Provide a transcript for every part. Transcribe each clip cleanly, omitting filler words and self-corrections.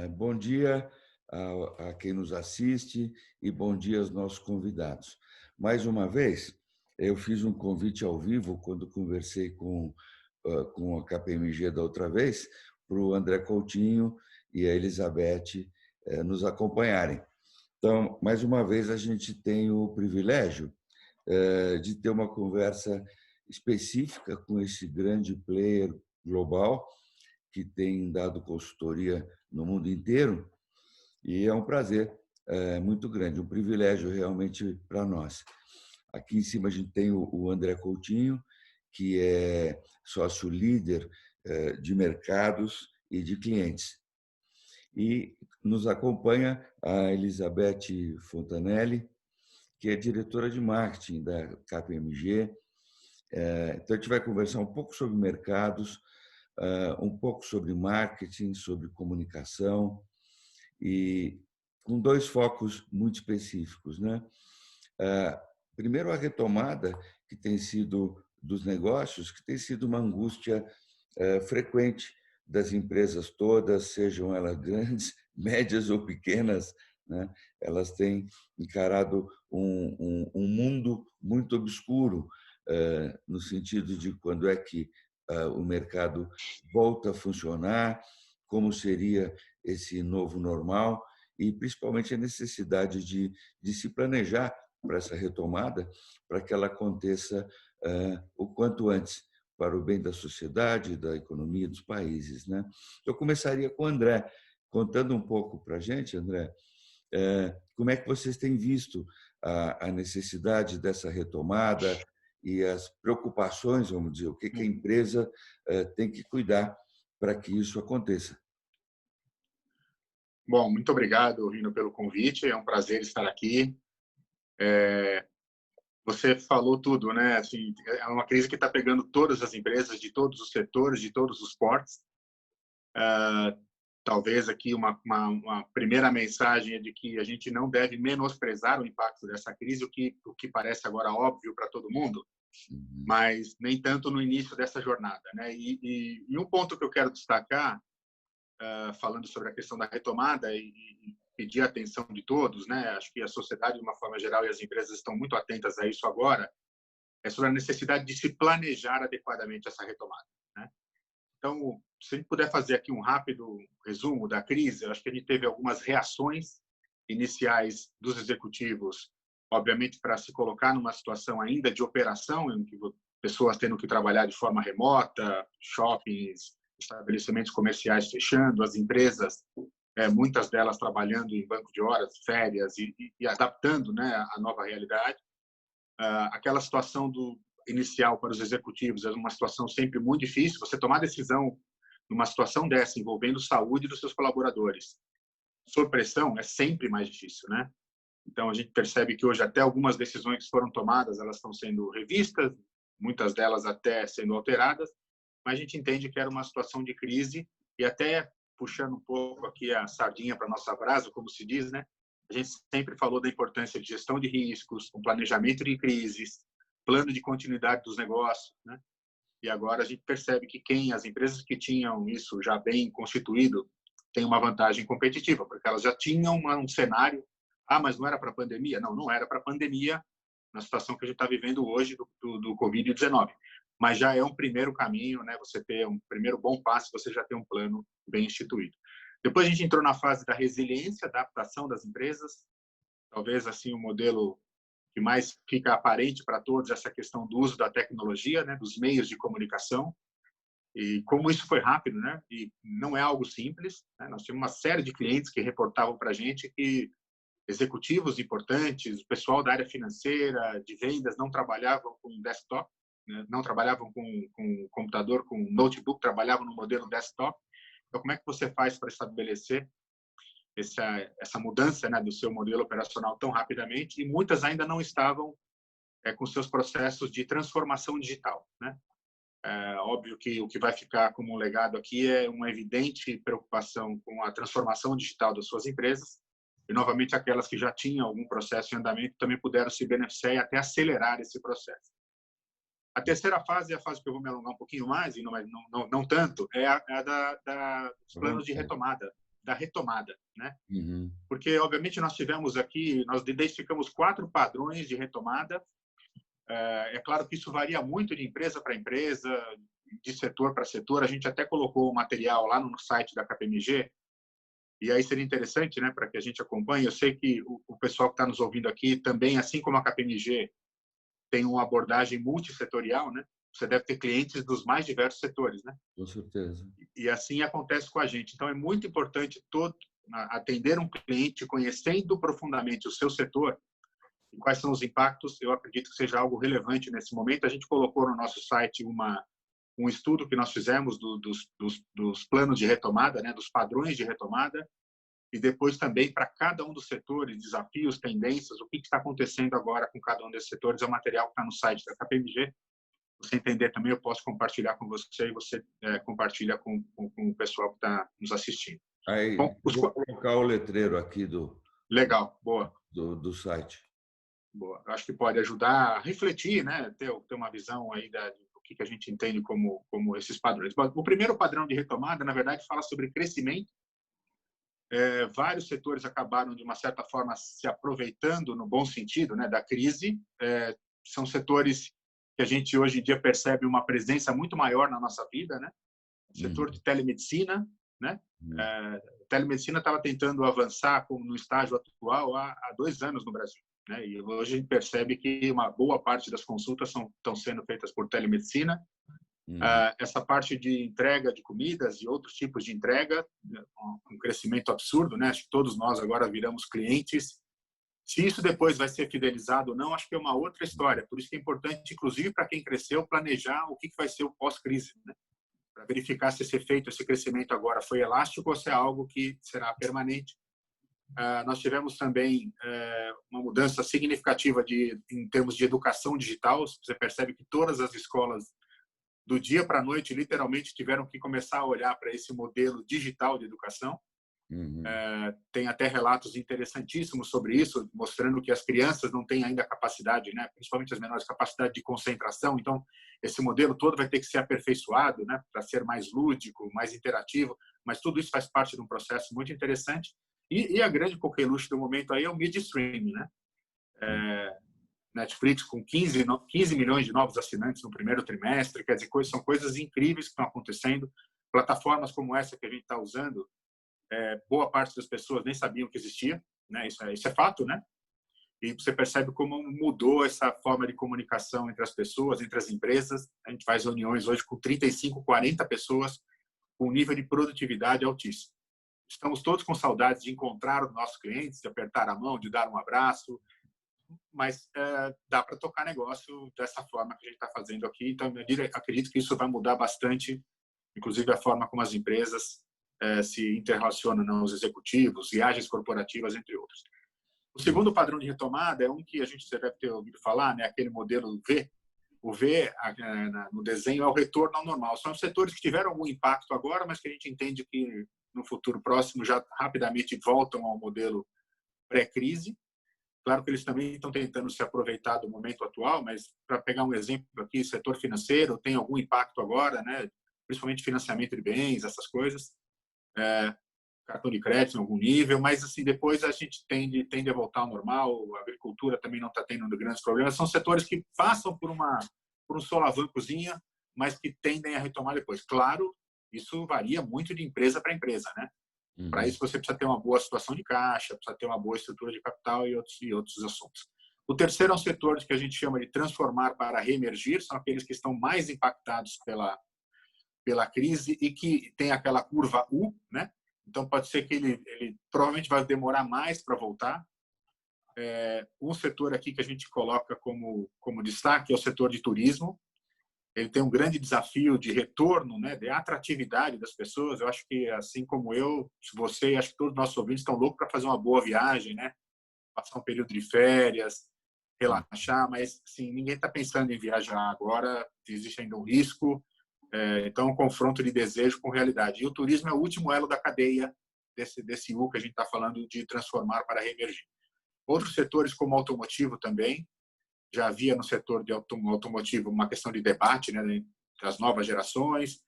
Bom dia a quem nos assiste e bom dia aos nossos convidados. Mais uma vez, eu fiz um convite ao vivo quando conversei com a KPMG da outra vez, para o André Coutinho e a Elizabeth nos acompanharem. Então, mais uma vez, a gente tem o privilégio de ter uma conversa específica com esse grande player global que tem dado consultoria no mundo inteiro, e é um prazer muito grande, um privilégio realmente para nós. Aqui em cima a gente tem o André Coutinho, que é sócio líder de mercados e de clientes. E nos acompanha a Elizabeth Fontanelli, que é diretora de marketing da KPMG. Então, a gente vai conversar um pouco sobre mercados, um pouco sobre marketing, sobre comunicação, e com dois focos muito específicos, né? Primeiro, a retomada que tem sido dos negócios, que tem sido uma angústia frequente das empresas todas, sejam elas grandes, médias ou pequenas, né? Elas têm encarado um mundo muito obscuro, no sentido de quando é que o mercado volta a funcionar, como seria esse novo normal e, principalmente, a necessidade de se planejar para essa retomada, para que ela aconteça o quanto antes, para o bem da sociedade, da economia dos países, né? Eu começaria com o André, contando um pouco para a gente, André, como é que vocês têm visto a necessidade dessa retomada e as preocupações, vamos dizer, o que a empresa tem que cuidar para que isso aconteça. Bom, muito obrigado, Rino, pelo convite. É um prazer estar aqui. Você falou tudo, né? Assim, é uma crise que está pegando todas as empresas de todos os setores, de todos os portes. Talvez aqui uma primeira mensagem é de que a gente não deve menosprezar o impacto dessa crise, o que parece agora óbvio para todo mundo, mas nem tanto no início dessa jornada, né? E um ponto que eu quero destacar, falando sobre a questão da retomada e pedir a atenção de todos, né? Acho que a sociedade, de uma forma geral, e as empresas estão muito atentas a isso agora, é sobre a necessidade de se planejar adequadamente essa retomada, né? Então, se a gente puder fazer aqui um rápido resumo da crise, eu acho que a gente teve algumas reações iniciais dos executivos, obviamente para se colocar numa situação ainda de operação, em que pessoas tendo que trabalhar de forma remota, shoppings, estabelecimentos comerciais fechando, as empresas, muitas delas trabalhando em banco de horas, férias e adaptando, né, a nova realidade. Aquela situação inicial para os executivos é uma situação sempre muito difícil. Você tomar decisão numa situação dessa envolvendo saúde dos seus colaboradores sob pressão é sempre mais difícil, né? Então a gente percebe que hoje até algumas decisões que foram tomadas elas estão sendo revistas, muitas delas até sendo alteradas, mas a gente entende que era uma situação de crise e até puxando um pouco aqui a sardinha para nossa brasa, como se diz, né? A gente sempre falou da importância de gestão de riscos, com planejamento de crises, plano de continuidade dos negócios, né? E agora a gente percebe que as empresas que tinham isso já bem constituído têm uma vantagem competitiva, porque elas já tinham um cenário. Mas não era para a pandemia? Não, não era para a pandemia na situação que a gente está vivendo hoje do Covid-19. Mas já é um primeiro caminho, né? Você ter um primeiro bom passo, você já tem um plano bem instituído. Depois a gente entrou na fase da resiliência, adaptação das empresas. Talvez assim o modelo que mais fica aparente para todos, essa questão do uso da tecnologia, né, dos meios de comunicação, e como isso foi rápido, né, e não é algo simples, né, nós tínhamos uma série de clientes que reportavam para a gente que executivos importantes, o pessoal da área financeira, de vendas, não trabalhavam com desktop, né, não trabalhavam com computador, com notebook, trabalhavam no modelo desktop. Então, como é que você faz para estabelecer essa mudança, né, do seu modelo operacional tão rapidamente? E muitas ainda não estavam com seus processos de transformação digital, né? Óbvio que o que vai ficar como um legado aqui é uma evidente preocupação com a transformação digital das suas empresas, e, novamente, aquelas que já tinham algum processo em andamento também puderam se beneficiar e até acelerar esse processo. A terceira fase, é a fase que eu vou me alongar um pouquinho mais, e não tanto, é a dos planos de retomada, da retomada, né? Uhum. Porque, obviamente, nós tivemos aqui, nós identificamos 4 padrões de retomada. É claro que isso varia muito de empresa para empresa, de setor para setor. A gente até colocou o material lá no site da KPMG, e aí seria interessante, né, para que a gente acompanhe. Eu sei que o pessoal que está nos ouvindo aqui também, assim como a KPMG, tem uma abordagem multissetorial, né? Você deve ter clientes dos mais diversos setores, né? Com certeza. E assim acontece com a gente. Então, é muito importante atender um cliente conhecendo profundamente o seu setor e quais são os impactos. Eu acredito que seja algo relevante nesse momento. A gente colocou no nosso site um estudo que nós fizemos dos planos de retomada, né? Dos padrões de retomada, e depois também para cada um dos setores, desafios, tendências, o que está acontecendo agora com cada um desses setores. É o material que está no site da KPMG. Você entender também, eu posso compartilhar com você, e você compartilha com o pessoal que está nos assistindo. Aí, Bom, vou colocar o letreiro aqui legal, boa. do site. Boa. Eu acho que pode ajudar a refletir, né? Ter uma visão aí do que a gente entende como esses padrões. Bom, o primeiro padrão de retomada, na verdade, fala sobre crescimento. Vários setores acabaram, de uma certa forma, se aproveitando, no bom sentido, né, da crise. São setores que a gente, hoje em dia, percebe uma presença muito maior na nossa vida, né? O setor de telemedicina, né? Telemedicina estava tentando avançar no estágio atual há 2 anos no Brasil, né? E hoje a gente percebe que uma boa parte das consultas estão sendo feitas por telemedicina. Essa parte de entrega de comidas e outros tipos de entrega, um crescimento absurdo, né? Acho que todos nós agora viramos clientes. Se isso depois vai ser fidelizado ou não, acho que é uma outra história. Por isso que é importante, inclusive para quem cresceu, planejar o que vai ser o pós-crise, né? Para verificar se esse efeito, esse crescimento agora foi elástico ou se é algo que será permanente. Nós tivemos também uma mudança significativa em termos de educação digital. Você percebe que todas as escolas, do dia para a noite, literalmente tiveram que começar a olhar para esse modelo digital de educação. Tem até relatos interessantíssimos sobre isso, mostrando que as crianças não têm ainda capacidade, né, principalmente as menores, capacidade de concentração. Então, esse modelo todo vai ter que ser aperfeiçoado, né, para ser mais lúdico, mais interativo, mas tudo isso faz parte de um processo muito interessante. E a grande coqueluche do momento aí é o media streaming, né? Netflix com 15 milhões de novos assinantes no primeiro trimestre, quer dizer, são coisas incríveis que estão acontecendo. Plataformas como essa que a gente está usando, boa parte das pessoas nem sabiam que existia, né? Isso é fato, né? E você percebe como mudou essa forma de comunicação entre as pessoas, entre as empresas. A gente faz reuniões hoje com 35, 40 pessoas, com um nível de produtividade altíssimo. Estamos todos com saudades de encontrar os nossos clientes, de apertar a mão, de dar um abraço, mas dá para tocar negócio dessa forma que a gente está fazendo aqui. Então, eu acredito que isso vai mudar bastante, inclusive a forma como as empresas se interrelacionam, né, os executivos, viagens corporativas, entre outros. O segundo padrão de retomada é um que a gente deve ter ouvido falar, né, aquele modelo V. O V, no desenho, é o retorno ao normal. São os setores que tiveram algum impacto agora, mas que a gente entende que no futuro próximo já rapidamente voltam ao modelo pré-crise. Claro que eles também estão tentando se aproveitar do momento atual, mas, para pegar um exemplo aqui, setor financeiro tem algum impacto agora, né? Principalmente financiamento de bens, essas coisas. Cartão de crédito em algum nível, mas assim, depois a gente tende a voltar ao normal. A agricultura também não está tendo grandes problemas. São setores que passam por um solavancozinho, mas que tendem a retomar depois. Claro, isso varia muito de empresa para empresa, né? Para isso você precisa ter uma boa situação de caixa, precisa ter uma boa estrutura de capital e outros assuntos. O terceiro é um setor que a gente chama de transformar para reemergir, são aqueles que estão mais impactados pela crise e que tem aquela curva U, né? Então, pode ser que ele provavelmente vai demorar mais para voltar. Um setor aqui que a gente coloca como destaque é o setor de turismo. Ele tem um grande desafio de retorno, né, de atratividade das pessoas. Eu acho que, assim como eu, você, acho que todos os nossos ouvintes estão loucos para fazer uma boa viagem, né? Passar um período de férias, relaxar, mas assim, ninguém está pensando em viajar agora, existe ainda um risco. Então, um confronto de desejo com realidade. E o turismo é o último elo da cadeia desse U que a gente está falando de transformar para reemergir. Outros setores, como automotivo também, já havia no setor de automotivo uma questão de debate, né, das novas gerações,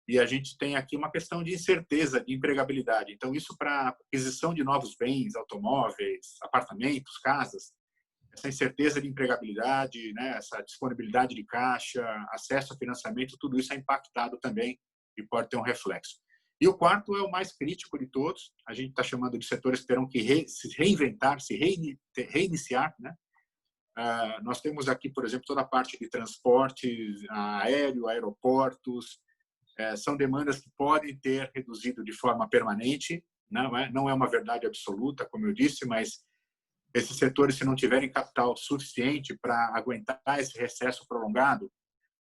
e a gente tem aqui uma questão de incerteza, de empregabilidade. Então, isso para aquisição de novos bens, automóveis, apartamentos, casas, essa incerteza de empregabilidade, né, essa disponibilidade de caixa, acesso a financiamento, tudo isso é impactado também e pode ter um reflexo. E o quarto é o mais crítico de todos, a gente está chamando de setores que terão que se reinventar, se reiniciar, né? Nós temos aqui, por exemplo, toda a parte de transporte aéreo, aeroportos, são demandas que podem ter reduzido de forma permanente, não é uma verdade absoluta, como eu disse, mas esses setores, se não tiverem capital suficiente para aguentar esse recesso prolongado,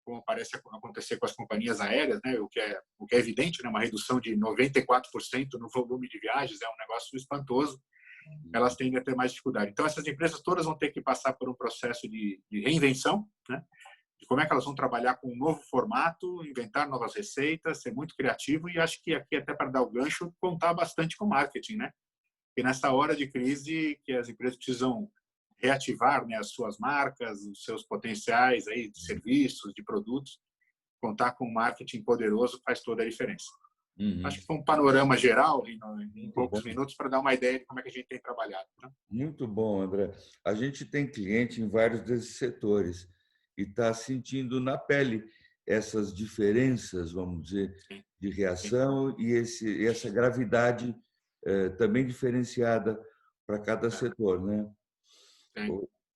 como parece acontecer com as companhias aéreas, né, o que é evidente, né, uma redução de 94% no volume de viagens, é um negócio espantoso, elas tendem a ter mais dificuldade. Então, essas empresas todas vão ter que passar por um processo de reinvenção, né, de como é que elas vão trabalhar com um novo formato, inventar novas receitas, ser muito criativo, e acho que aqui, até para dar o gancho, contar bastante com marketing, né? E nessa hora de crise que as empresas precisam reativar, né, as suas marcas, os seus potenciais aí de serviços, de produtos, contar com um marketing poderoso faz toda a diferença. Acho que foi um panorama geral em poucos minutos para dar uma ideia de como é que a gente tem trabalhado, né? Muito bom, André. A gente tem cliente em vários desses setores e está sentindo na pele essas diferenças, vamos dizer, de reação e essa gravidade também diferenciada para cada setor, né?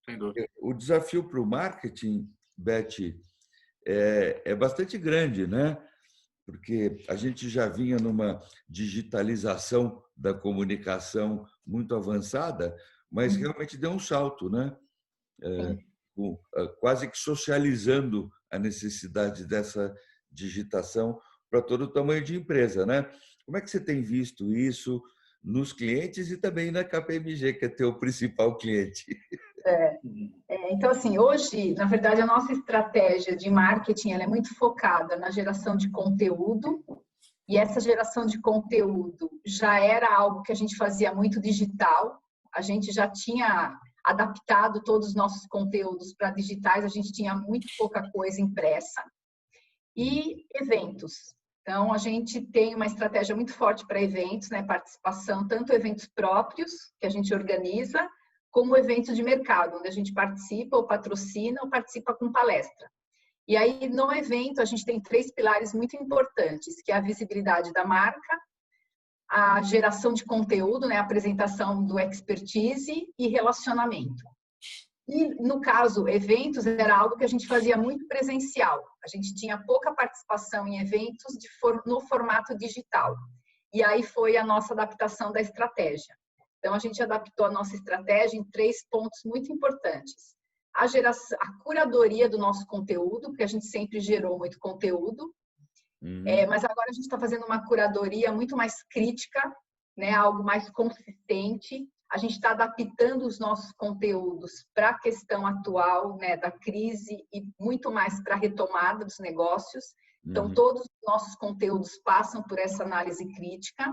Sem dúvida. O desafio para o marketing, Beth, é bastante grande, né? Porque a gente já vinha numa digitalização da comunicação muito avançada, mas realmente deu um salto, né? Quase que socializando a necessidade dessa digitação para todo o tamanho de empresa, né? Como é que você tem visto isso nos clientes e também na KPMG, que é teu principal cliente? Então, assim, hoje, na verdade, a nossa estratégia de marketing ela é muito focada na geração de conteúdo, e essa geração de conteúdo já era algo que a gente fazia muito digital, a gente já tinha adaptado todos os nossos conteúdos para digitais, a gente tinha muito pouca coisa impressa, e eventos. Então, a gente tem uma estratégia muito forte para eventos, né? Participação, tanto eventos próprios, que a gente organiza, como eventos de mercado, onde a gente participa ou patrocina ou participa com palestra. E aí, no evento, a gente tem 3 pilares muito importantes, que é a visibilidade da marca, a geração de conteúdo, né, a apresentação do expertise e relacionamento. E, no caso, eventos era algo que a gente fazia muito presencial. A gente tinha pouca participação em eventos no formato digital. E aí foi a nossa adaptação da estratégia. Então, a gente adaptou a nossa estratégia em 3 pontos muito importantes. A curadoria do nosso conteúdo, porque a gente sempre gerou muito conteúdo, mas agora a gente está fazendo uma curadoria muito mais crítica, né, algo mais consistente. A gente está adaptando os nossos conteúdos para a questão atual, né, da crise e muito mais para a retomada dos negócios. Então, todos os nossos conteúdos passam por essa análise crítica.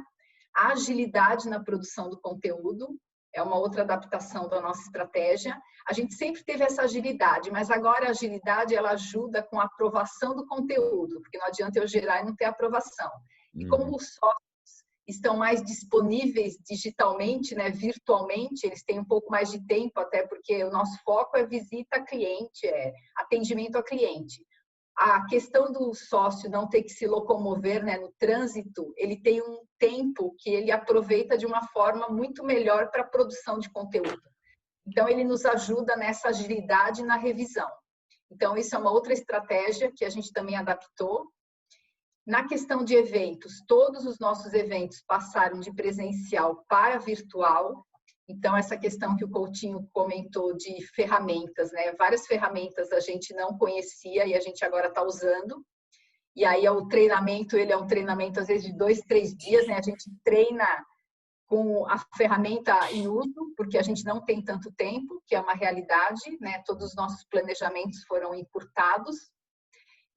A agilidade na produção do conteúdo é uma outra adaptação da nossa estratégia. A gente sempre teve essa agilidade, mas agora a agilidade ela ajuda com a aprovação do conteúdo, porque não adianta eu gerar e não ter aprovação. E como os softwares estão mais disponíveis digitalmente, né, virtualmente, eles têm um pouco mais de tempo, até porque o nosso foco é visita a cliente, é atendimento a cliente. A questão do sócio não ter que se locomover, né, no trânsito, ele tem um tempo que ele aproveita de uma forma muito melhor para a produção de conteúdo. Então, ele nos ajuda nessa agilidade na revisão. Então, isso é uma outra estratégia que a gente também adaptou. Na questão de eventos, todos os nossos eventos passaram de presencial para virtual. Então, essa questão que o Coutinho comentou de ferramentas, né? Várias ferramentas a gente não conhecia e a gente agora está usando. E aí, o treinamento, ele é um treinamento, às vezes, de 2, 3 dias, né? A gente treina com a ferramenta em uso, porque a gente não tem tanto tempo, que é uma realidade, né? Todos os nossos planejamentos foram encurtados.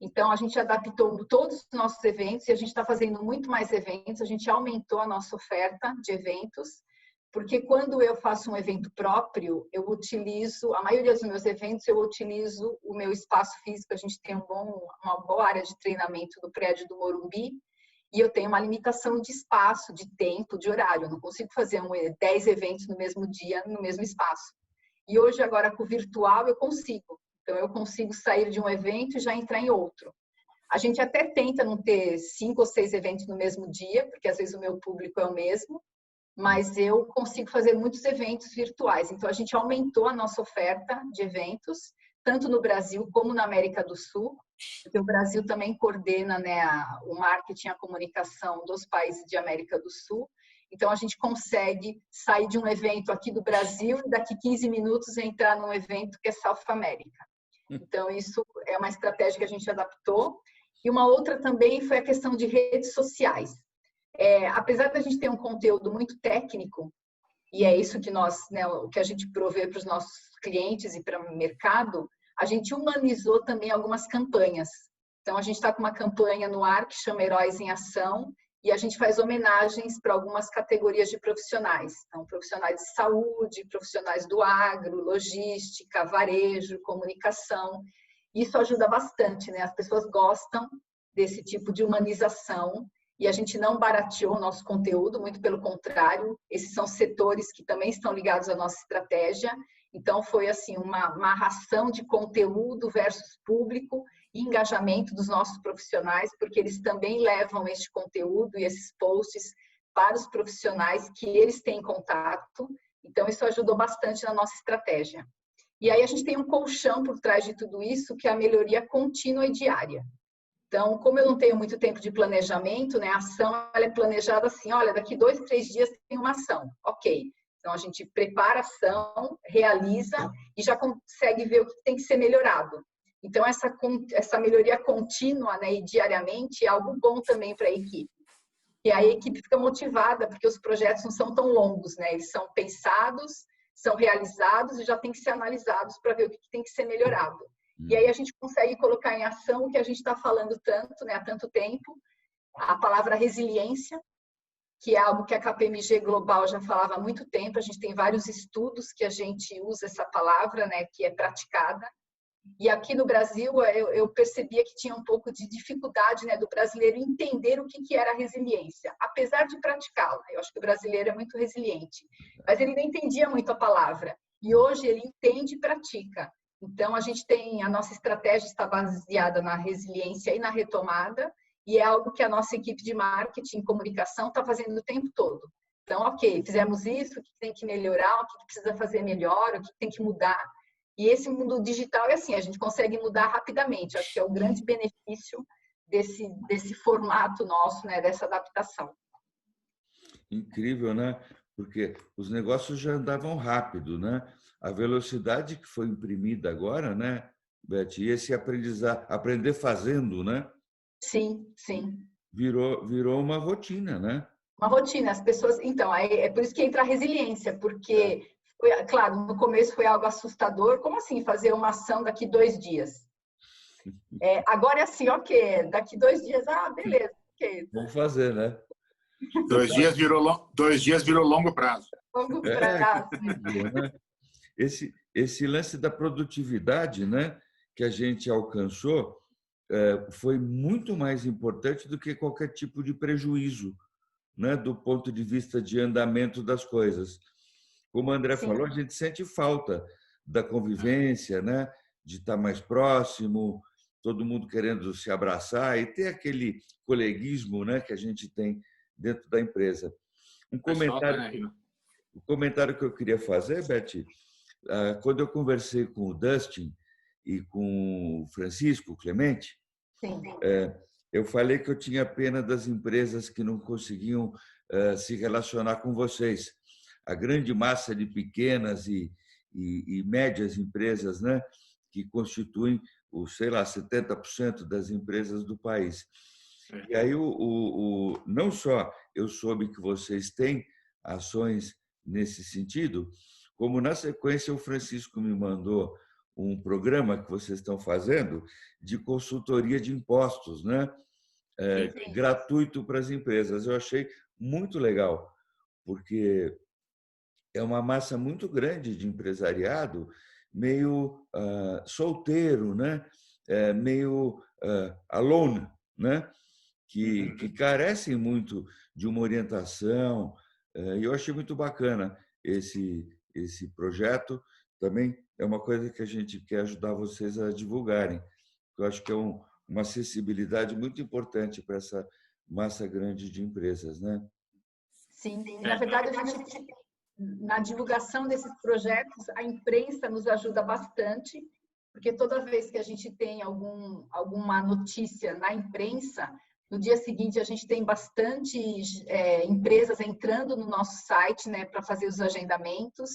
Então, a gente adaptou todos os nossos eventos e a gente está fazendo muito mais eventos, a gente aumentou a nossa oferta de eventos, porque quando eu faço um evento próprio, eu utilizo, a maioria dos meus eventos, eu utilizo o meu espaço físico, a gente tem uma boa área de treinamento no prédio do Morumbi, e eu tenho uma limitação de espaço, de tempo, de horário, eu não consigo fazer 10 eventos no mesmo dia, no mesmo espaço. E hoje, agora, com o virtual, eu consigo. Então, eu consigo sair de um evento e já entrar em outro. A gente até tenta não ter 5 ou 6 eventos no mesmo dia, porque às vezes o meu público é o mesmo, mas eu consigo fazer muitos eventos virtuais. Então, a gente aumentou a nossa oferta de eventos, tanto no Brasil como na América do Sul, porque o Brasil também coordena, né, o marketing e a comunicação dos países de América do Sul. Então, a gente consegue sair de um evento aqui do Brasil e daqui 15 minutos entrar num evento que é South América. Então, isso é uma estratégia que a gente adaptou. E uma outra também foi a questão de redes sociais. Apesar da gente ter um conteúdo muito técnico, e é isso que nós, né, o que a gente provê para os nossos clientes e para o mercado, a gente humanizou também algumas campanhas. Então, a gente está com uma campanha no ar que chama Heróis em Ação, e a gente faz homenagens para algumas categorias de profissionais. Então, profissionais de saúde, profissionais do agro, logística, varejo, comunicação. Isso ajuda bastante, né? As pessoas gostam desse tipo de humanização e a gente não barateou o nosso conteúdo, muito pelo contrário, esses são setores que também estão ligados à nossa estratégia. Então, foi assim uma ração de conteúdo versus público e engajamento dos nossos profissionais, porque eles também levam este conteúdo e esses posts para os profissionais que eles têm contato. Então, isso ajudou bastante na nossa estratégia. E aí, a gente tem um colchão por trás de tudo isso, que é a melhoria contínua e diária. Então, como eu não tenho muito tempo de planejamento, né, a ação ela é planejada assim, olha, daqui 2, 3 dias tem uma ação. Ok. Então, a gente prepara a ação, realiza e já consegue ver o que tem que ser melhorado. Então, essa melhoria contínua, né, e diariamente é algo bom também para a equipe. E a equipe fica motivada, porque os projetos não são tão longos, né? Eles são pensados, são realizados e já tem que ser analisados para ver o que tem que ser melhorado. E aí a gente consegue colocar em ação o que a gente está falando tanto, né, há tanto tempo, a palavra resiliência, que é algo que a KPMG Global já falava há muito tempo. A gente tem vários estudos que a gente usa essa palavra, né, que é praticada. E aqui no Brasil, eu percebia que tinha um pouco de dificuldade, né, do brasileiro entender o que era resiliência, apesar de praticá-la. Eu acho que o brasileiro é muito resiliente, mas ele não entendia muito a palavra. E hoje ele entende e pratica. Então, a nossa estratégia está baseada na resiliência e na retomada, e é algo que a nossa equipe de marketing e comunicação está fazendo o tempo todo. Então, ok, fizemos isso, o que tem que melhorar, o que precisa fazer melhor, o que tem que mudar. E esse mundo digital é assim, a gente consegue mudar rapidamente. Acho que é o grande benefício desse formato nosso, né, dessa adaptação. Incrível, né? Porque os negócios já andavam rápido, né? A velocidade que foi imprimida agora, né, Beth? E esse aprender fazendo, né? Sim, sim. Virou uma rotina, né? Uma rotina. As pessoas... Então, é por isso que entra a resiliência, porque, claro, no começo foi algo assustador. Como assim fazer uma ação daqui 2 dias? Agora é assim, ok, daqui 2 dias, beleza, ok. Vamos fazer, né? 2 dias virou longo prazo. Longo prazo. Né? Esse lance da produtividade, né, que a gente alcançou foi muito mais importante do que qualquer tipo de prejuízo, né, do ponto de vista de andamento das coisas. Como a André falou, a gente sente falta da convivência, né, de estar mais próximo, todo mundo querendo se abraçar e ter aquele coleguismo, né, que a gente tem dentro da empresa. Um comentário que eu queria fazer, Beth, quando eu conversei com o Dustin e com o Francisco Clemente, eu falei que eu tinha pena das empresas que não conseguiam se relacionar com vocês. A grande massa de pequenas e médias empresas, né, que constituem, sei lá, 70% das empresas do país. E aí, não só eu soube que vocês têm ações nesse sentido, como na sequência o Francisco me mandou um programa que vocês estão fazendo de consultoria de impostos, né? Gratuito para as empresas. Eu achei muito legal, porque é uma massa muito grande de empresariado, meio solteiro, né? Meio alone, né? Que carecem muito de uma orientação. E eu achei muito bacana esse projeto. Também é uma coisa que a gente quer ajudar vocês a divulgarem. Eu acho que é uma acessibilidade muito importante para essa massa grande de empresas, né? Sim, na verdade, a gente, na divulgação desses projetos, a imprensa nos ajuda bastante, porque toda vez que a gente tem alguma notícia na imprensa, no dia seguinte a gente tem bastante empresas entrando no nosso site, né, para fazer os agendamentos.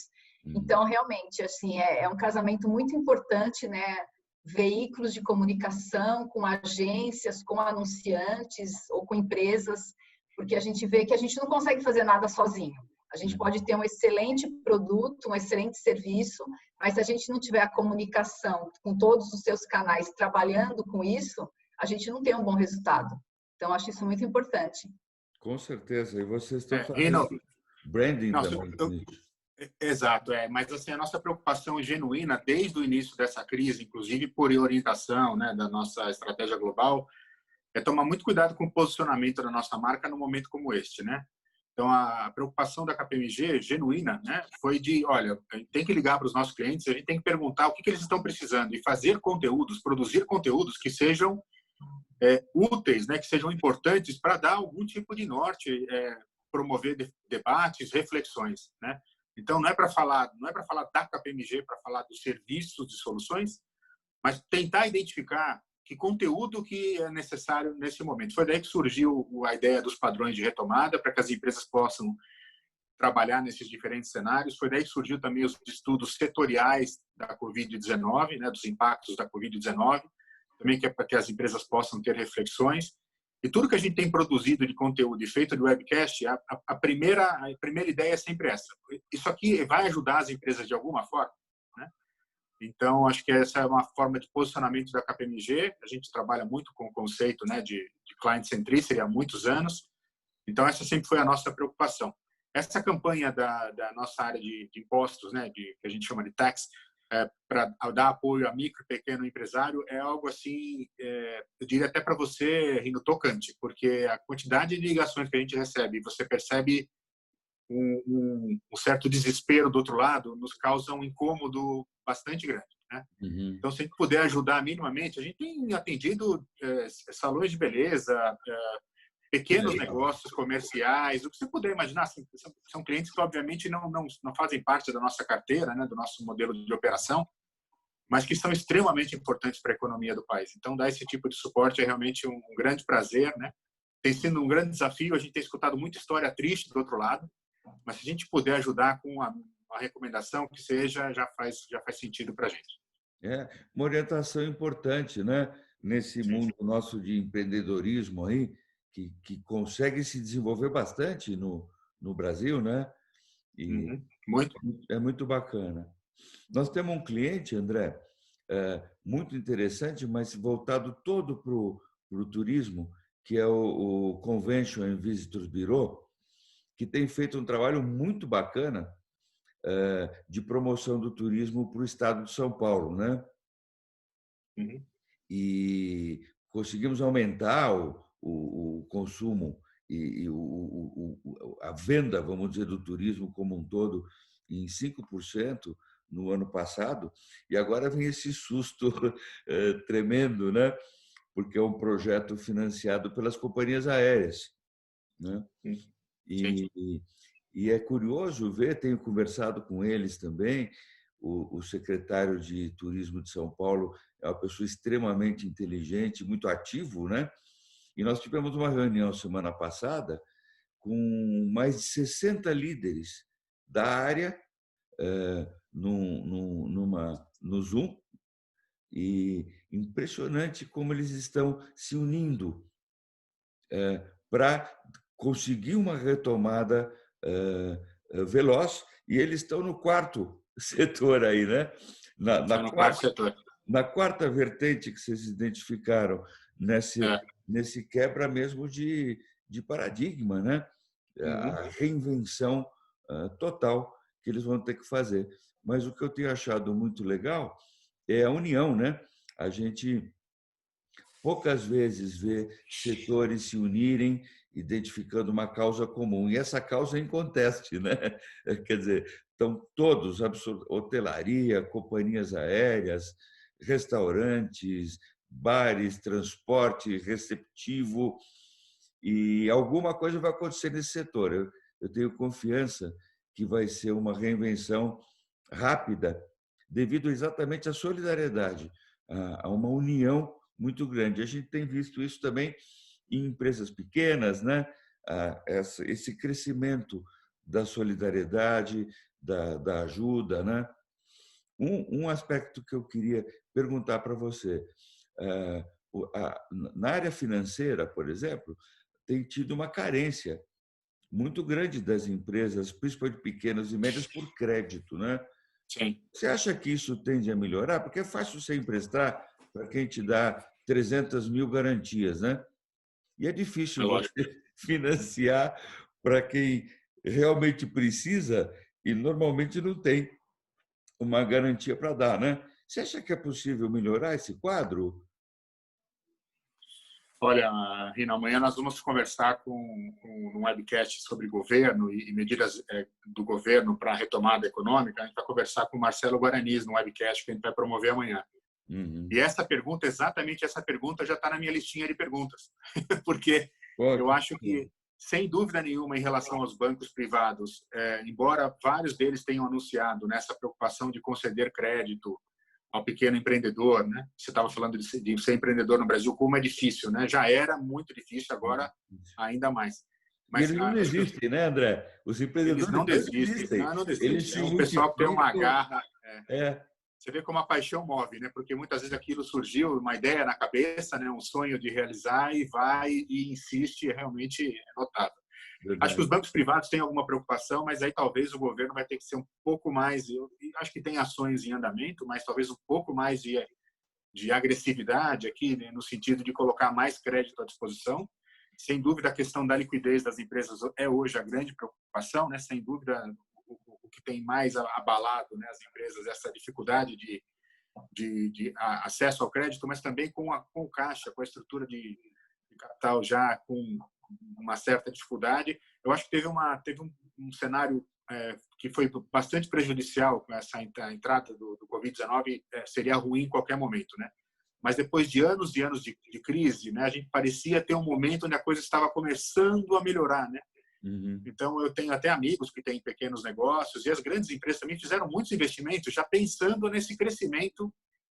Então, realmente, assim, é um casamento muito importante, né? Veículos de comunicação com agências, com anunciantes ou com empresas, porque a gente vê que a gente não consegue fazer nada sozinho. A gente pode ter um excelente produto, um excelente serviço, mas se a gente não tiver a comunicação com todos os seus canais trabalhando com isso, a gente não tem um bom resultado. Então, acho isso muito importante. Com certeza. E vocês estão fazendo branding também. Exato, mas assim, a nossa preocupação genuína desde o início dessa crise, inclusive por orientação, né, da nossa estratégia global, é tomar muito cuidado com o posicionamento da nossa marca num momento como este, né? Então, a preocupação da KPMG, genuína, né, foi de, olha, a gente tem que ligar para os nossos clientes, a gente tem que perguntar o que eles estão precisando e fazer conteúdos, produzir conteúdos que sejam úteis, né, que sejam importantes para dar algum tipo de norte, promover debates, reflexões, né? Então, não é para falar da KPMG, para falar dos serviços de soluções, mas tentar identificar que conteúdo que é necessário nesse momento. Foi daí que surgiu a ideia dos padrões de retomada, para que as empresas possam trabalhar nesses diferentes cenários. Foi daí que surgiu também os estudos setoriais da Covid-19, né, dos impactos da Covid-19, também que é para que as empresas possam ter reflexões. E tudo que a gente tem produzido de conteúdo e feito de webcast, a primeira ideia é sempre essa. Isso aqui vai ajudar as empresas de alguma forma, né? Então, acho que essa é uma forma de posicionamento da KPMG. A gente trabalha muito com o conceito, né, de client centricity há muitos anos. Então, essa sempre foi a nossa preocupação. Essa campanha da nossa área de impostos, né, que a gente chama de tax, para dar apoio a micro e pequeno empresário, é algo assim, eu diria até para você, Rino, tocante, porque a quantidade de ligações que a gente recebe, você percebe um certo desespero do outro lado, nos causa um incômodo bastante grande, né? Então, se a gente puder ajudar minimamente, a gente tem atendido salões de beleza, pequenos negócios comerciais, o que você puder imaginar. Assim, são clientes que, obviamente, não fazem parte da nossa carteira, né, do nosso modelo de operação, mas que são extremamente importantes para a economia do país. Então, dar esse tipo de suporte é realmente um grande prazer, né? Tem sido um grande desafio. A gente tem escutado muita história triste do outro lado, mas se a gente puder ajudar com uma recomendação que seja, já faz sentido para a gente. Uma orientação importante, né? Nesse mundo nosso de empreendedorismo aí, que consegue se desenvolver bastante no Brasil, né? E muito. É muito bacana. Nós temos um cliente, André, muito interessante, mas voltado todo para o turismo, que é o Convention and Visitors Bureau, que tem feito um trabalho muito bacana de promoção do turismo para o estado de São Paulo, né? E conseguimos aumentar o consumo e a venda, vamos dizer, do turismo como um todo em 5% no ano passado, e agora vem esse susto tremendo, né? Porque é um projeto financiado pelas companhias aéreas, né? E é curioso ver, tenho conversado com eles também. O secretário de Turismo de São Paulo é uma pessoa extremamente inteligente, muito ativo, né? E nós tivemos uma reunião semana passada com mais de 60 líderes da área no Zoom, e impressionante como eles estão se unindo para conseguir uma retomada veloz, e eles estão no quarto setor aí, né? no quarto setor. Na quarta vertente que vocês identificaram, nesse quebra mesmo de paradigma, né? A reinvenção total que eles vão ter que fazer. Mas o que eu tenho achado muito legal é a união, né? A gente poucas vezes vê setores se unirem identificando uma causa comum. E essa causa é inconteste, né? Quer dizer, estão todos, hotelaria, companhias aéreas, restaurantes, bares, transporte receptivo, e alguma coisa vai acontecer nesse setor. Eu tenho confiança que vai ser uma reinvenção rápida, devido exatamente à solidariedade, a uma união muito grande. A gente tem visto isso também em empresas pequenas, né? Esse crescimento da solidariedade, da ajuda, né? Um aspecto que eu queria perguntar para você, na área financeira, por exemplo, tem tido uma carência muito grande das empresas, principalmente pequenas e médias, por crédito, né? Sim. Você acha que isso tende a melhorar? Porque é fácil você emprestar para quem te dá 300 mil garantias, né? E é difícil você financiar para quem realmente precisa e normalmente não tem uma garantia para dar, né? Você acha que é possível melhorar esse quadro? Olha, Rina, amanhã nós vamos conversar com um webcast sobre governo e medidas do governo para a retomada econômica. A gente vai conversar com o Marcelo Guaranis no webcast que a gente vai promover amanhã. E essa pergunta, exatamente essa pergunta, já está na minha listinha de perguntas. Porque eu acho que, sem dúvida nenhuma, em relação aos bancos privados, embora vários deles tenham anunciado nessa preocupação de conceder crédito ao pequeno empreendedor, né? Você estava falando de ser empreendedor no Brasil, como é difícil, né? Já era muito difícil, agora ainda mais. Mas eles não desistem, né, André? Os empreendedores eles não desistem. Não desistem. Eles se o pessoal tem uma garra. É. Você vê como a paixão move, né? Porque muitas vezes aquilo surgiu, uma ideia na cabeça, né? Um sonho de realizar e vai e insiste, realmente é notável. Verdade. Acho que os bancos privados têm alguma preocupação, mas aí talvez o governo vai ter que ser um pouco mais. Eu acho que tem ações em andamento, mas talvez um pouco mais de agressividade aqui, né? No sentido de colocar mais crédito à disposição. Sem dúvida, a questão da liquidez das empresas é hoje a grande preocupação, né? Sem dúvida, o que tem mais abalado, né, as empresas, essa dificuldade de acesso ao crédito, mas também com o caixa, com a estrutura de capital já com uma certa dificuldade. Eu acho que teve um cenário que foi bastante prejudicial com essa entrada do Covid-19, seria ruim em qualquer momento, né? Mas depois de anos e anos de crise, né, a gente parecia ter um momento onde a coisa estava começando a melhorar, né? Então, eu tenho até amigos que têm pequenos negócios e as grandes empresas também fizeram muitos investimentos já pensando nesse crescimento.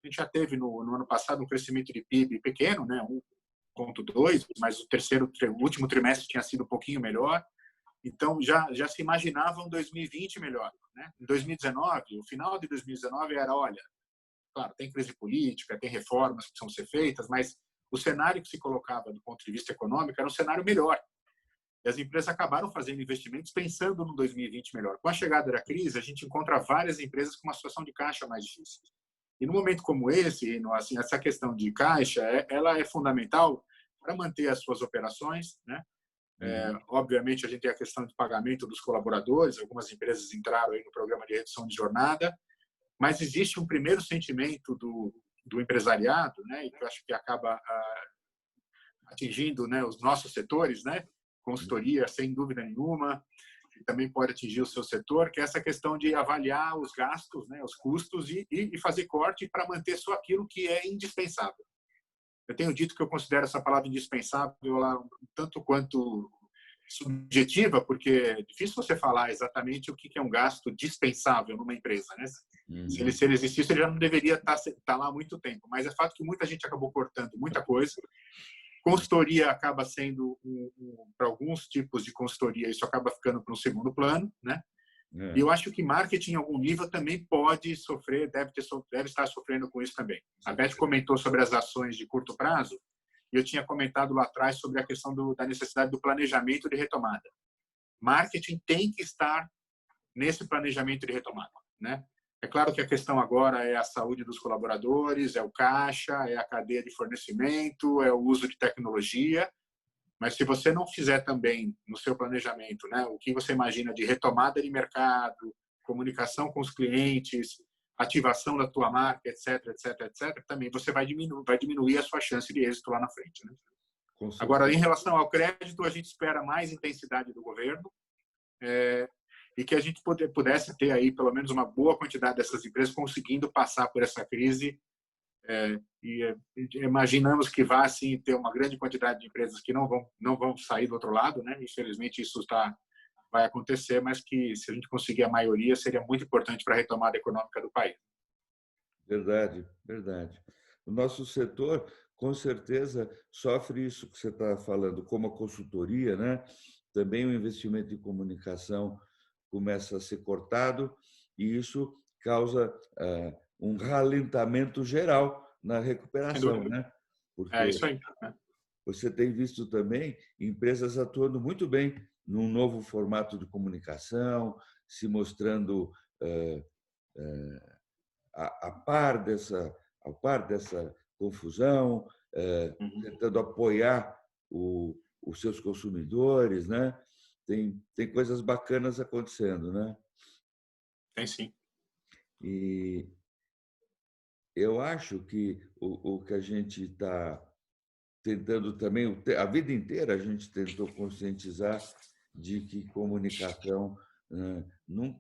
A gente já teve no ano passado um crescimento de PIB pequeno, né, 1,2, mas o último trimestre tinha sido um pouquinho melhor. Então, já se imaginava um 2020 melhor, né? Em 2019, o final de 2019 era, olha, claro, tem crise política, tem reformas que precisam ser feitas, mas o cenário que se colocava do ponto de vista econômico era um cenário melhor. E as empresas acabaram fazendo investimentos pensando no 2020 melhor. Com a chegada da crise, a gente encontra várias empresas com uma situação de caixa mais difícil. E num momento como esse, assim, essa questão de caixa, ela é fundamental para manter as suas operações, né? Obviamente, a gente tem a questão de pagamento dos colaboradores. Algumas empresas entraram aí no programa de redução de jornada, mas existe um primeiro sentimento do empresariado, né? E que eu acho que acaba atingindo, né, os nossos setores, né? Consultoria, sem dúvida nenhuma, e também pode atingir o seu setor, que é essa questão de avaliar os gastos, né, os custos e fazer corte para manter só aquilo que é indispensável. Eu tenho dito que eu considero essa palavra indispensável tanto quanto subjetiva, porque é difícil você falar exatamente o que é um gasto dispensável numa empresa, né? Se ele existisse, ele já não deveria estar lá há muito tempo, mas é fato que muita gente acabou cortando muita coisa. Consultoria acaba sendo, para alguns tipos de consultoria, isso acaba ficando para um segundo plano, né? E eu acho que marketing, em algum nível, também pode sofrer, deve estar sofrendo com isso também. A Beth comentou sobre as ações de curto prazo, e eu tinha comentado lá atrás sobre a questão da necessidade do planejamento de retomada. Marketing tem que estar nesse planejamento de retomada, né? É claro que a questão agora é a saúde dos colaboradores, é o caixa, é a cadeia de fornecimento, é o uso de tecnologia, mas se você não fizer também no seu planejamento, né, o que você imagina de retomada de mercado, comunicação com os clientes, ativação da tua marca, etc, etc, etc, também você vai diminuir a sua chance de êxito lá na frente, né? Agora, em relação ao crédito, a gente espera mais intensidade do governo, e que a gente pudesse ter aí pelo menos uma boa quantidade dessas empresas conseguindo passar por essa crise, e imaginamos que vá assim ter uma grande quantidade de empresas que não vão sair do outro lado, né? Infelizmente isso vai acontecer, mas que se a gente conseguir a maioria seria muito importante para a retomada econômica do país. Verdade, verdade. O nosso setor, com certeza, sofre isso que você está falando, como a consultoria, né? Também o investimento em comunicação começa a ser cortado e isso causa um ralentamento geral na recuperação, né? Porque é isso aí, né? Você tem visto também empresas atuando muito bem num novo formato de comunicação, se mostrando a par dessa confusão, tentando apoiar os seus consumidores, né? Tem coisas bacanas acontecendo, né? Tem sim. E eu acho que o que a gente está tentando também, a vida inteira a gente tentou conscientizar de que comunicação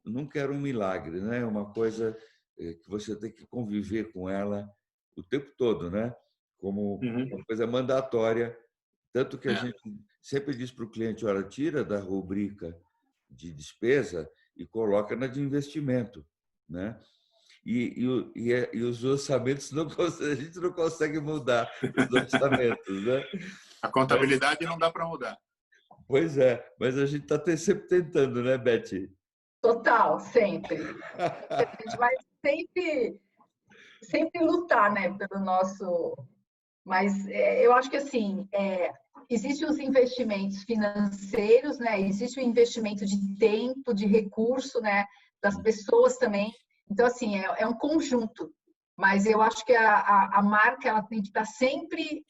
nunca era um milagre, né? É uma coisa que você tem que conviver com ela o tempo todo, né? Como uma coisa mandatória, tanto que a gente sempre diz para o cliente, olha, tira da rubrica de despesa e coloca na de investimento, né? E os orçamentos a gente não consegue mudar os orçamentos, né? A contabilidade não dá para mudar. Pois é, mas a gente está sempre tentando, né, Betty? Total, sempre. A gente vai sempre lutar, né, pelo nosso. Mas eu acho que assim existem os investimentos financeiros, né? Existe o investimento de tempo, de recurso, né? Das pessoas também. Então assim é um conjunto. Mas eu acho que a marca ela tem que estar sempre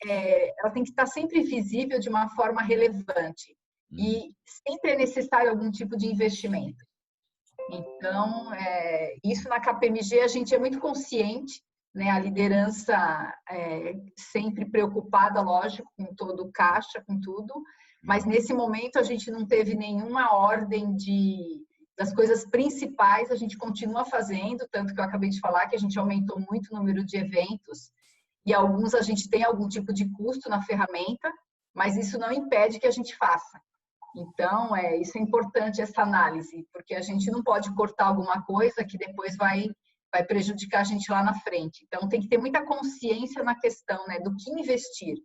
visível de uma forma relevante e sempre é necessário algum tipo de investimento. Então isso na KPMG a gente é muito consciente, né? A liderança sempre preocupada, lógico, com todo o caixa, com tudo, mas nesse momento a gente não teve nenhuma ordem das coisas principais, a gente continua fazendo, tanto que eu acabei de falar que a gente aumentou muito o número de eventos e alguns a gente tem algum tipo de custo na ferramenta, mas isso não impede que a gente faça. Então, isso é importante, essa análise, porque a gente não pode cortar alguma coisa que depois vai prejudicar a gente lá na frente. Então, tem que ter muita consciência na questão, né, do que investir.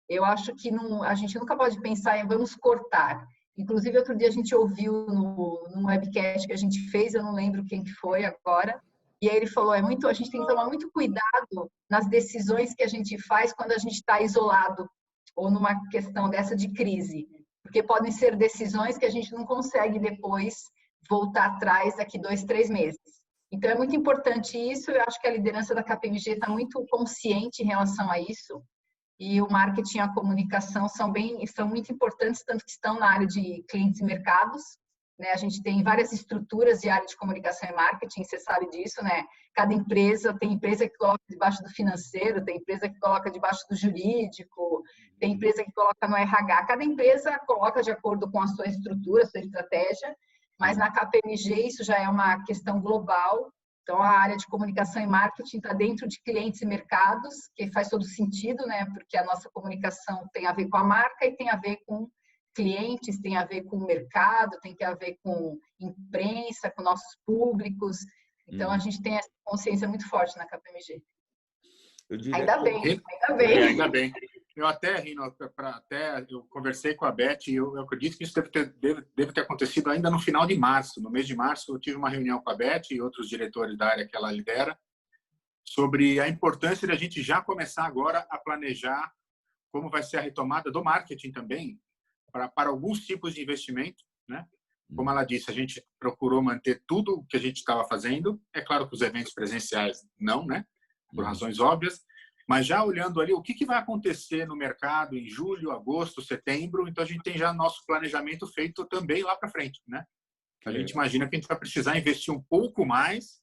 Eu acho que a gente nunca pode pensar em vamos cortar. Inclusive, outro dia a gente ouviu no webcast que a gente fez, eu não lembro quem que foi agora, e aí ele falou, a gente tem que tomar muito cuidado nas decisões que a gente faz quando a gente está isolado ou numa questão dessa de crise, porque podem ser decisões que a gente não consegue depois voltar atrás daqui 2, 3 meses. Então, é muito importante isso, eu acho que a liderança da KPMG está muito consciente em relação a isso, e o marketing e a comunicação são muito importantes, tanto que estão na área de clientes e mercados, né? A gente tem várias estruturas de área de comunicação e marketing, você sabe disso, né? Cada empresa, tem empresa que coloca debaixo do financeiro, tem empresa que coloca debaixo do jurídico, tem empresa que coloca no RH, cada empresa coloca de acordo com a sua estrutura, a sua estratégia, mas na KPMG isso já é uma questão global. Então, a área de comunicação e marketing está dentro de clientes e mercados, que faz todo sentido, né? Porque a nossa comunicação tem a ver com a marca e tem a ver com clientes, tem a ver com o mercado, tem a ver com imprensa, com nossos públicos. Então, a gente tem essa consciência muito forte na KPMG. Ainda bem. Ainda bem. Eu até, Rino, eu conversei com a Beth e eu acredito que isso deve ter acontecido ainda no final de março. No mês de março, eu tive uma reunião com a Beth e outros diretores da área que ela lidera sobre a importância de a gente já começar agora a planejar como vai ser a retomada do marketing também para alguns tipos de investimento, né? Como ela disse, a gente procurou manter tudo o que a gente estava fazendo. É claro que os eventos presenciais não, né? Por razões óbvias. Mas já olhando ali, o que vai acontecer no mercado em julho, agosto, setembro, então a gente tem já nosso planejamento feito também lá para frente, né? A gente imagina que a gente vai precisar investir um pouco mais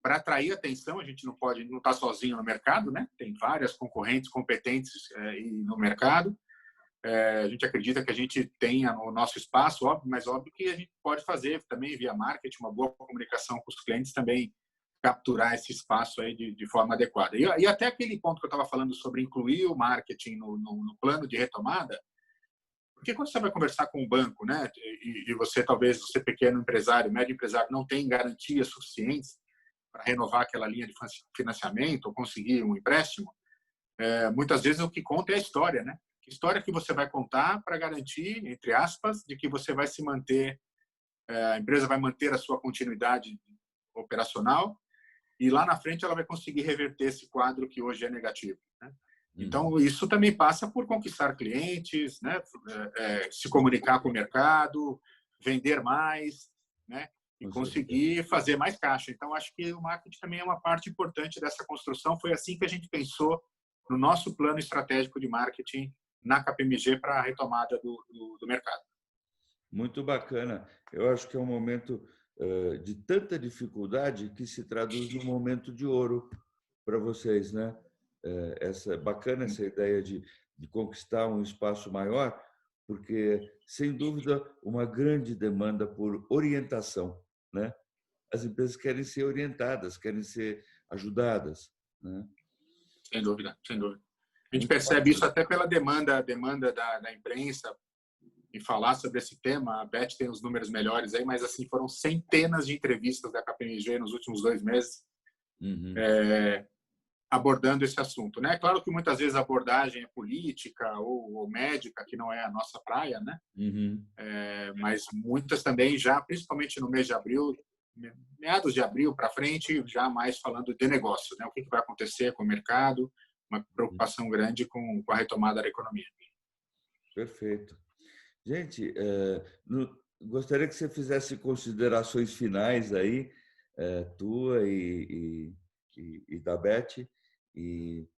para atrair atenção. A gente não está sozinho no mercado, né? Tem várias concorrentes competentes no mercado. A gente acredita que a gente tenha o nosso espaço, óbvio, mas óbvio que a gente pode fazer também via marketing, uma boa comunicação com os clientes também, capturar esse espaço aí de forma adequada. E até aquele ponto que eu estava falando sobre incluir o marketing no plano de retomada, porque quando você vai conversar com um banco, né, e você talvez, você pequeno empresário, médio empresário, não tem garantias suficientes para renovar aquela linha de financiamento ou conseguir um empréstimo, muitas vezes o que conta é a história, né? Que história que você vai contar para garantir, entre aspas, de que você vai se manter, a empresa vai manter a sua continuidade operacional e lá na frente ela vai conseguir reverter esse quadro que hoje é negativo, né? Então, isso também passa por conquistar clientes, né? Se comunicar com o mercado, vender mais, né? E conseguir fazer mais caixa. Então, acho que o marketing também é uma parte importante dessa construção. Foi assim que a gente pensou no nosso plano estratégico de marketing na KPMG para a retomada do mercado. Muito bacana. Eu acho que é um momento de tanta dificuldade que se traduz num momento de ouro para vocês, né? Bacana essa ideia de conquistar um espaço maior, porque, sem dúvida, uma grande demanda por orientação, né? As empresas querem ser orientadas, querem ser ajudadas, né? Sem dúvida, sem dúvida. A gente percebe isso até pela demanda da imprensa em falar sobre esse tema. A Beth tem os números melhores aí, mas assim foram centenas de entrevistas da KPMG nos últimos 2 meses. Abordando esse assunto, né? Claro que muitas vezes a abordagem é política ou médica, que não é a nossa praia, né? Mas muitas também já, principalmente no mês de abril, meados de abril para frente, já mais falando de negócio, né? O que vai acontecer com o mercado, uma preocupação grande com a retomada da economia. Perfeito. Gente, gostaria que você fizesse considerações finais aí, tua e da Beth, e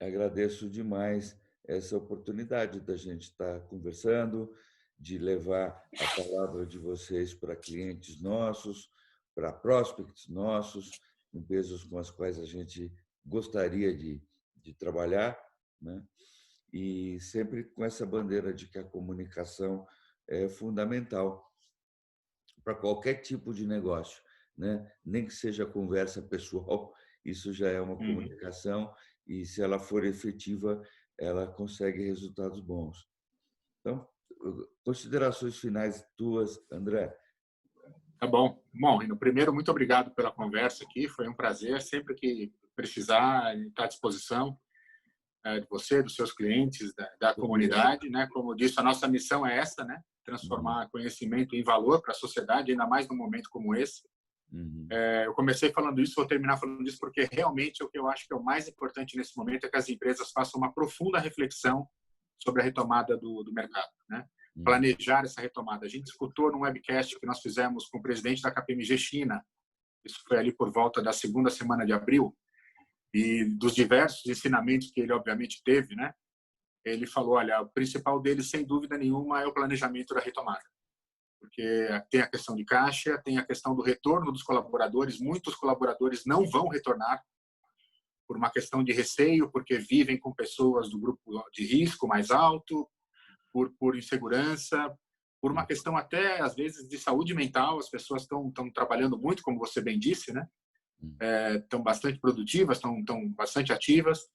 agradeço demais essa oportunidade da gente estar conversando, de levar a palavra de vocês para clientes nossos, para prospects nossos, empresas com as quais a gente gostaria de trabalhar, né? E sempre com essa bandeira de que a comunicação é fundamental para qualquer tipo de negócio, né? Nem que seja conversa pessoal, isso já é uma comunicação e, se ela for efetiva, ela consegue resultados bons. Então, considerações finais tuas, André? Tá bom. Bom, no primeiro, muito obrigado pela conversa aqui, foi um prazer. Sempre que precisar, está à disposição de você, dos seus clientes, da comunidade, né? Como disse, a nossa missão é essa, né? Transformar conhecimento em valor para a sociedade, ainda mais num momento como esse. Eu comecei falando isso, vou terminar falando isso, porque realmente o que eu acho que é o mais importante nesse momento é que as empresas façam uma profunda reflexão sobre a retomada do mercado, né? Planejar essa retomada. A gente escutou num webcast que nós fizemos com o presidente da KPMG China, isso foi ali por volta da segunda semana de abril, e dos diversos ensinamentos que ele obviamente teve, né? Ele falou, olha, o principal dele, sem dúvida nenhuma, é o planejamento da retomada. Porque tem a questão de caixa, tem a questão do retorno dos colaboradores. Muitos colaboradores não vão retornar por uma questão de receio, porque vivem com pessoas do grupo de risco mais alto, por insegurança, por uma questão até, às vezes, de saúde mental. As pessoas estão trabalhando muito, como você bem disse, né? Estão bastante produtivas, estão bastante ativas.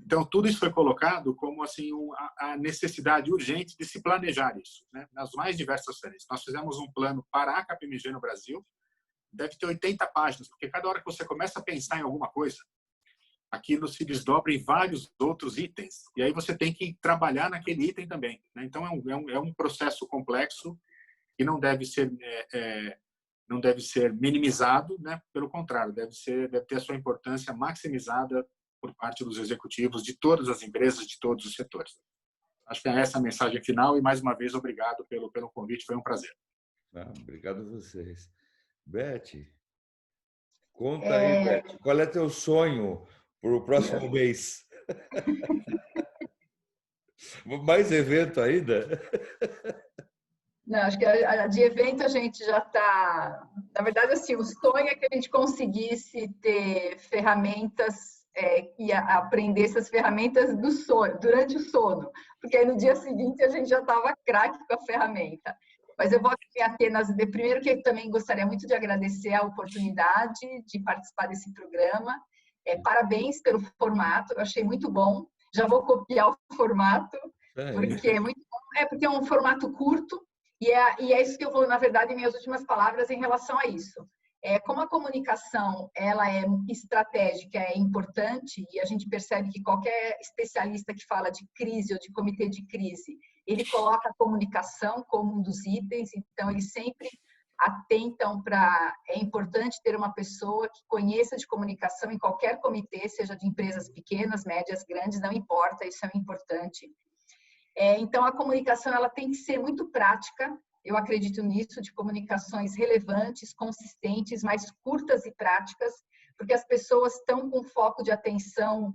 Então, tudo isso foi colocado como assim a necessidade urgente de se planejar isso, né? Nas mais diversas frentes. Nós fizemos um plano para a KPMG no Brasil, deve ter 80 páginas, porque cada hora que você começa a pensar em alguma coisa, aquilo se desdobra em vários outros itens, e aí você tem que trabalhar naquele item também, né? Então, é um processo complexo que não deve ser minimizado, né? Pelo contrário, deve ter a sua importância maximizada por parte dos executivos de todas as empresas, de todos os setores. Acho que é essa a mensagem final e, mais uma vez, obrigado pelo convite, foi um prazer. Obrigado a vocês. Beth, conta aí, Beth, qual é teu sonho para o próximo mês? Mais evento ainda? Não, acho que de evento a gente já está... Na verdade, assim, o sonho é que a gente conseguisse ter ferramentas e aprender essas ferramentas do sono, durante o sono, porque aí no dia seguinte a gente já estava craque com a ferramenta. Mas eu vou aqui apenas... Primeiro que eu também gostaria muito de agradecer a oportunidade de participar desse programa. Parabéns pelo formato, eu achei muito bom. Já vou copiar o formato, porque é muito bom. Porque é um formato curto, e é isso que eu vou, na verdade, minhas últimas palavras em relação a isso. Como a comunicação ela é estratégica, é importante, e a gente percebe que qualquer especialista que fala de crise ou de comitê de crise, ele coloca a comunicação como um dos itens, então eles sempre atentam para... É importante ter uma pessoa que conheça de comunicação em qualquer comitê, seja de empresas pequenas, médias, grandes, não importa, isso é importante. Então, a comunicação ela tem que ser muito prática, eu acredito nisso, de comunicações relevantes, consistentes, mais curtas e práticas, porque as pessoas estão com foco de atenção,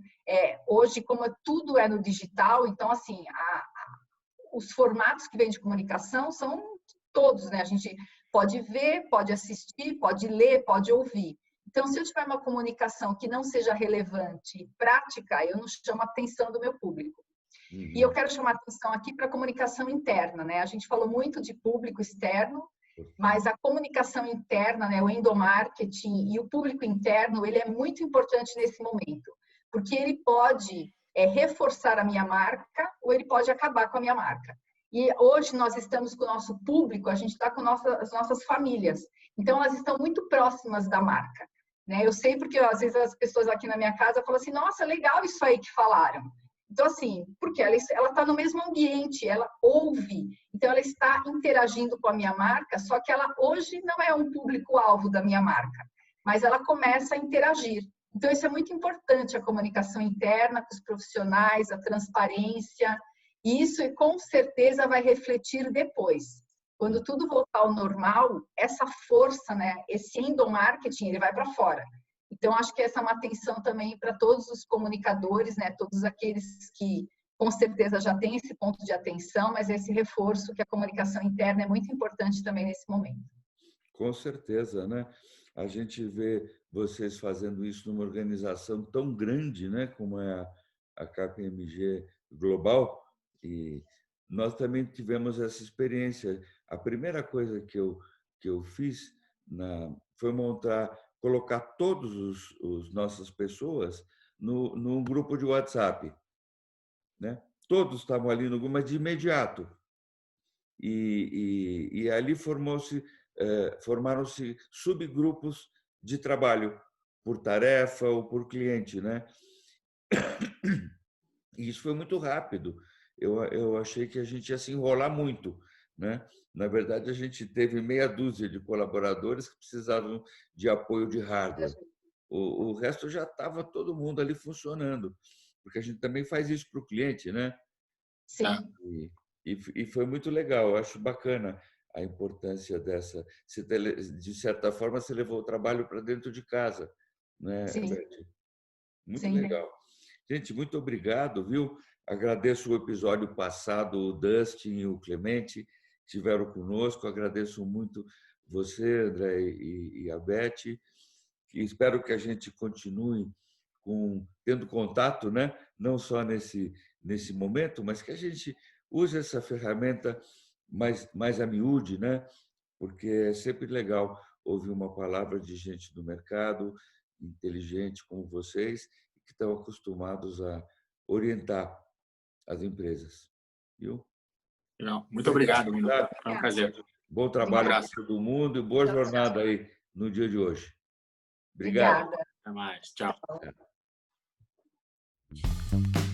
hoje, como tudo é no digital, então, assim, os formatos que vêm de comunicação são todos, né? A gente pode ver, pode assistir, pode ler, pode ouvir. Então, se eu tiver uma comunicação que não seja relevante e prática, eu não chamo a atenção do meu público. E eu quero chamar a atenção aqui para a comunicação interna, né? A gente falou muito de público externo, mas a comunicação interna, né, o endomarketing e o público interno, ele é muito importante nesse momento, porque ele pode reforçar a minha marca ou ele pode acabar com a minha marca. E hoje nós estamos com o nosso público, a gente está com as nossas famílias, então elas estão muito próximas da marca, né? Eu sei porque às vezes as pessoas aqui na minha casa falam assim, nossa, legal isso aí que falaram. Então, assim, porque ela está no mesmo ambiente, ela ouve, então ela está interagindo com a minha marca, só que ela hoje não é um público-alvo da minha marca, mas ela começa a interagir. Então, isso é muito importante, a comunicação interna com os profissionais, a transparência, e isso com certeza vai refletir depois. Quando tudo voltar ao normal, essa força, né, esse endomarketing, ele vai para fora. Então, acho que essa é uma atenção também para todos os comunicadores, né? Todos aqueles que, com certeza, já têm esse ponto de atenção, mas esse reforço que a comunicação interna é muito importante também nesse momento. Com certeza, né? A gente vê vocês fazendo isso numa organização tão grande, né? Como é a KPMG Global, e nós também tivemos essa experiência. A primeira coisa que eu fiz foi colocar todas as nossas pessoas num grupo de WhatsApp, né? Todos estavam ali no grupo, mas de imediato. E ali formaram-se subgrupos de trabalho por tarefa ou por cliente, né? E isso foi muito rápido. Eu achei que a gente ia se enrolar muito, né? Na verdade, a gente teve meia dúzia de colaboradores que precisavam de apoio de hardware. O resto já estava todo mundo ali funcionando, porque a gente também faz isso para o cliente, né? Sim. E foi muito legal. Eu acho bacana a importância dessa. De certa forma, você levou o trabalho para dentro de casa, né, Sim. Beth? Muito Sim. legal. Gente, muito obrigado, viu? Agradeço o episódio passado, o Dustin e o Clemente estiveram conosco. Agradeço muito você, André, e a Beth. E espero que a gente continue tendo contato, né? Não só nesse momento, mas que a gente use essa ferramenta mais a miúde, né? Porque é sempre legal ouvir uma palavra de gente do mercado, inteligente como vocês, que estão acostumados a orientar as empresas. Viu? Muito obrigado, Minuto. Foi um prazer. Bom trabalho para todo mundo e boa jornada aí no dia de hoje. Obrigado. Obrigada. Até mais. Tchau. Tchau.